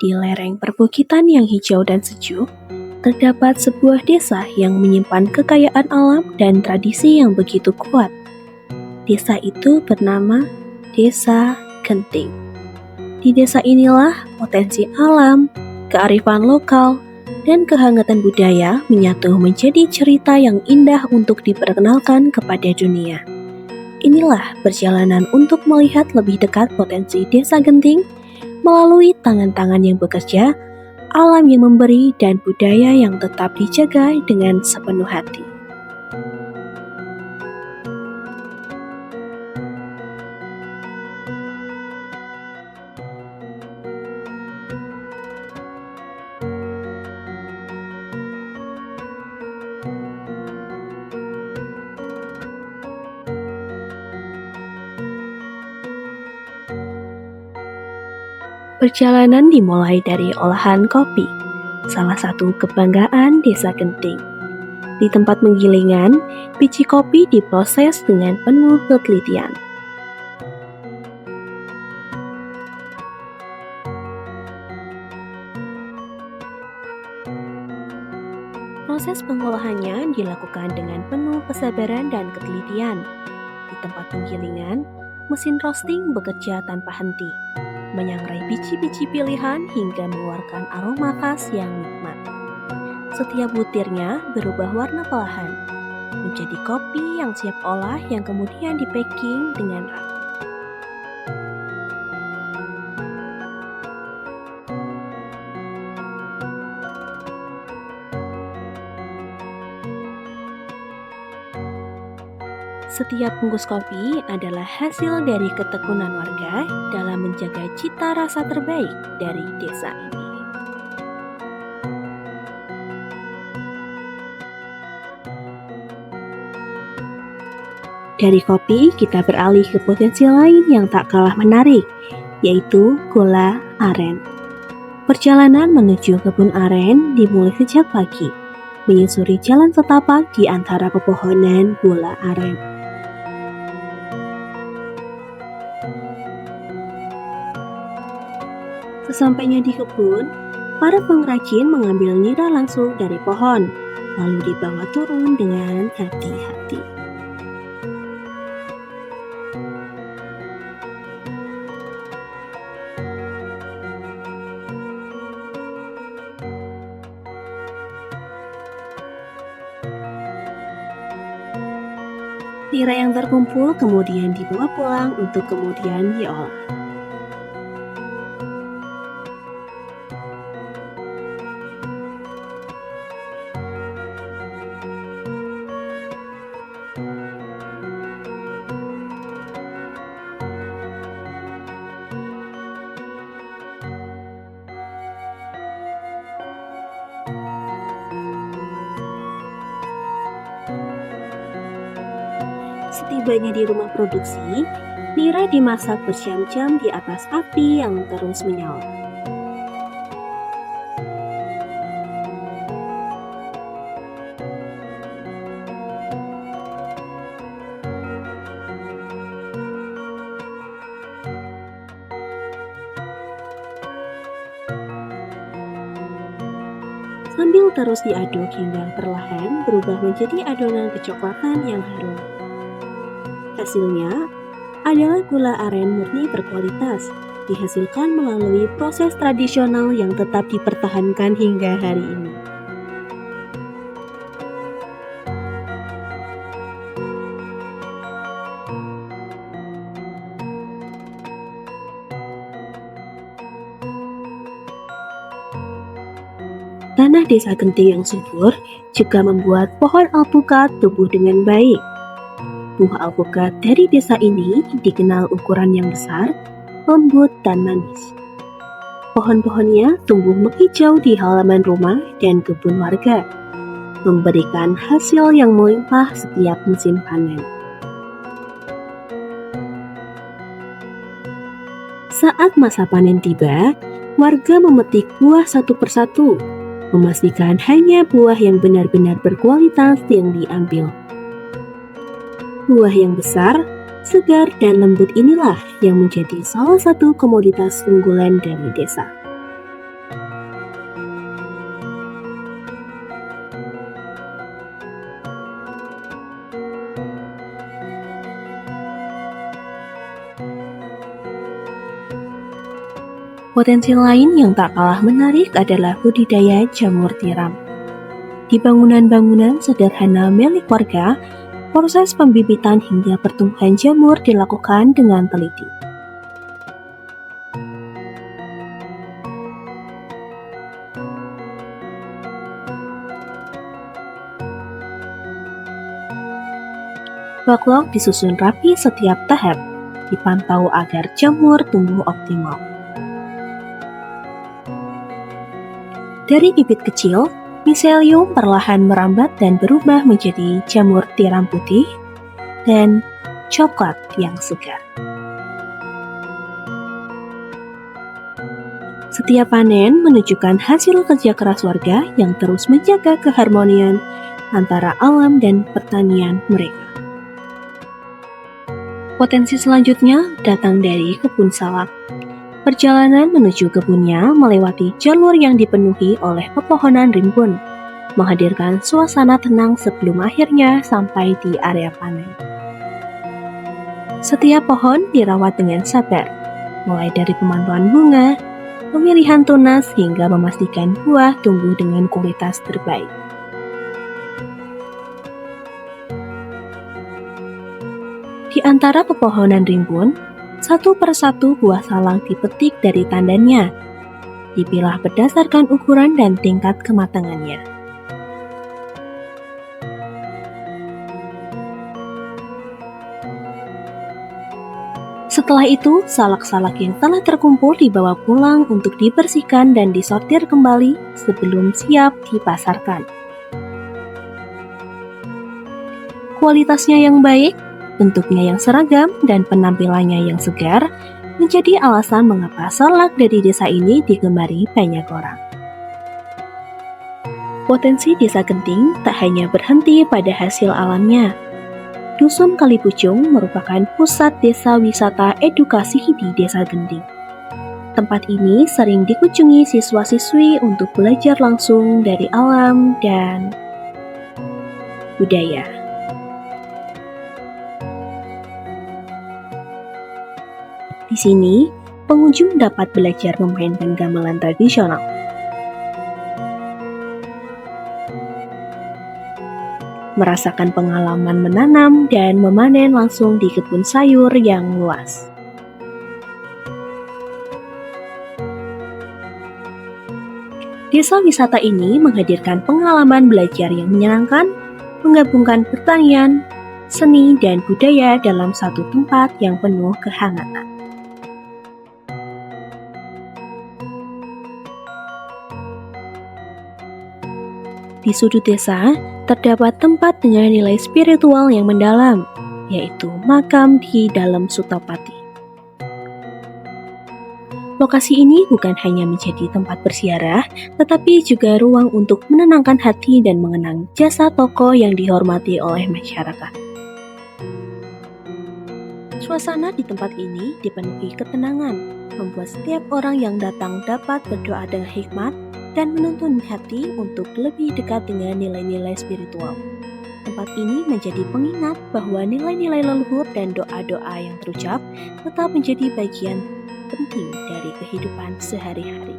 Di lereng perbukitan yang hijau dan sejuk, terdapat sebuah desa yang menyimpan kekayaan alam dan tradisi yang begitu kuat. Desa itu bernama Desa Genting. Di desa inilah potensi alam, kearifan lokal, dan kehangatan budaya menyatu menjadi cerita yang indah untuk diperkenalkan kepada dunia. Inilah perjalanan untuk melihat lebih dekat potensi Desa Genting melalui tangan-tangan yang bekerja, alam yang memberi, dan budaya yang tetap dijaga dengan sepenuh hati. Perjalanan dimulai dari olahan kopi, salah satu kebanggaan Desa Genting. Di tempat penggilingan, biji kopi diproses dengan penuh ketelitian. Proses pengolahannya dilakukan dengan penuh kesabaran dan ketelitian. Di tempat penggilingan, mesin roasting bekerja tanpa henti, menyangrai biji-biji pilihan hingga mengeluarkan aroma khas yang nikmat. Setiap butirnya berubah warna perlahan, menjadi kopi yang siap olah yang kemudian di-packing dengan rapi. Setiap bungkus kopi adalah hasil dari ketekunan warga dalam menjaga cita rasa terbaik dari desa ini. Dari kopi, kita beralih ke potensi lain yang tak kalah menarik, yaitu gula aren. Perjalanan menuju kebun aren dimulai sejak pagi, menyusuri jalan setapak di antara pepohonan gula aren. Sesampainya di kebun, para pengrajin mengambil nira langsung dari pohon, lalu dibawa turun dengan hati-hati. Nira yang terkumpul kemudian dibawa pulang untuk kemudian diolah. Setibanya di rumah produksi, nira dimasak berjam-jam di atas api yang terus menyala. Sambil terus diaduk hingga perlahan berubah menjadi adonan kecoklatan yang harum. Hasilnya adalah gula aren murni berkualitas, dihasilkan melalui proses tradisional yang tetap dipertahankan hingga hari ini. Tanah Desa Genting yang subur juga membuat pohon alpukat tumbuh dengan baik. Buah alpukat dari desa ini dikenal ukuran yang besar, lembut, dan manis. Pohon-pohonnya tumbuh menghijau di halaman rumah dan kebun warga, memberikan hasil yang melimpah setiap musim panen. Saat masa panen tiba, warga memetik buah satu persatu, memastikan hanya buah yang benar-benar berkualitas yang diambil. Buah yang besar, segar, dan lembut inilah yang menjadi salah satu komoditas unggulan dari desa. Potensi lain yang tak kalah menarik adalah budidaya jamur tiram. Di bangunan-bangunan sederhana milik warga, proses pembibitan hingga pertumbuhan jamur dilakukan dengan teliti. Backlog disusun rapi setiap tahap, dipantau agar jamur tumbuh optimal. Dari bibit kecil, miselium perlahan merambat dan berubah menjadi jamur tiram putih dan coklat yang segar. Setiap panen menunjukkan hasil kerja keras warga yang terus menjaga keharmonian antara alam dan pertanian mereka. Potensi selanjutnya datang dari kebun salak. Perjalanan menuju kebunnya melewati jalur yang dipenuhi oleh pepohonan rimbun, menghadirkan suasana tenang sebelum akhirnya sampai di area panen. Setiap pohon dirawat dengan sabar, mulai dari pemantauan bunga, pemilihan tunas hingga memastikan buah tumbuh dengan kualitas terbaik. Di antara pepohonan rimbun, satu persatu buah salak dipetik dari tandannya, dipilah berdasarkan ukuran dan tingkat kematangannya. Setelah itu, salak-salak yang telah terkumpul dibawa pulang untuk dibersihkan dan disortir kembali sebelum siap dipasarkan. Kualitasnya yang baik, bentuknya yang seragam, dan penampilannya yang segar menjadi alasan mengapa salak dari desa ini digemari banyak orang. Potensi Desa Genting tak hanya berhenti pada hasil alamnya. Dusun Kalipucung merupakan pusat desa wisata edukasi di Desa Genting. Tempat ini sering dikunjungi siswa-siswi untuk belajar langsung dari alam dan budaya. Di sini, pengunjung dapat belajar memainkan gamelan tradisional. Merasakan pengalaman menanam dan memanen langsung di kebun sayur yang luas. Desa wisata ini menghadirkan pengalaman belajar yang menyenangkan, menggabungkan pertanian, seni, dan budaya dalam satu tempat yang penuh kehangatan. Di sudut desa, terdapat tempat dengan nilai spiritual yang mendalam, yaitu makam di dalam Sutapati. Lokasi ini bukan hanya menjadi tempat berziarah, tetapi juga ruang untuk menenangkan hati dan mengenang jasa tokoh yang dihormati oleh masyarakat. Suasana di tempat ini dipenuhi ketenangan, membuat setiap orang yang datang dapat berdoa dengan hikmat dan menuntun hati untuk lebih dekat dengan nilai-nilai spiritual. Tempat ini menjadi pengingat bahwa nilai-nilai leluhur dan doa-doa yang terucap tetap menjadi bagian penting dari kehidupan sehari-hari.